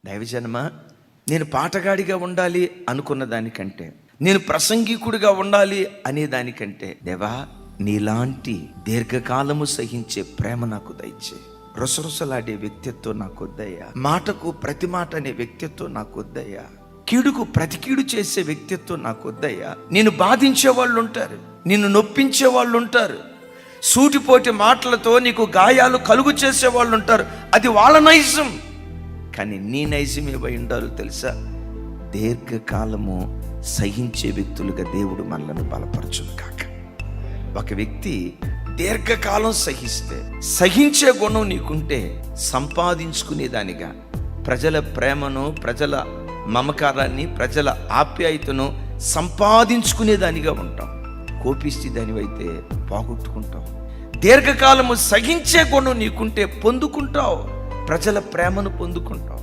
దైవజనమా, నేను పాటగాడిగా ఉండాలి అనుకున్న దానికంటే, నేను ప్రసంగికుడిగా ఉండాలి అనే దానికంటే, దేవా నీలాంటి దీర్ఘకాలము సహించే ప్రేమ నాకు దయచేయి. రొసరొసలాడే వ్యక్తిత్వం నాకు వద్దయ్యా. మాటకు ప్రతి మాట అనే వ్యక్తిత్వం నాకు వద్దయ్యా. కీడుకు ప్రతి కీడు చేసే వ్యక్తిత్వం నాకు వద్దయ్యా. నిన్ను బాధించే వాళ్ళు ఉంటారు, నిన్ను నొప్పించే వాళ్ళు ఉంటారు, సూటిపోటి మాటలతో నీకు గాయాలు కలుగు చేసే వాళ్ళు ఉంటారు. అది వాళ్ళ నైజం. కానీ నీ నైజం ఏమై ఉండాలో తెలుసా? దీర్ఘకాలము సహించే వ్యక్తులుగా దేవుడు మనలను బలపరచును కాక. ఒక వ్యక్తి దీర్ఘకాలం సహించే గుణం నీకుంటే సంపాదించుకునేదానిగా ప్రజల ప్రేమను, ప్రజల మమకారాన్ని, ప్రజల ఆప్యాయతను సంపాదించుకునేదానిగా ఉంటాం. కోపిస్తే దానివైతే పోగొట్టుకుంటావు. దీర్ఘకాలము సహించే గుణం నీకుంటే పొందుకుంటావు, ప్రజల ప్రేమను పొందుకుంటావు.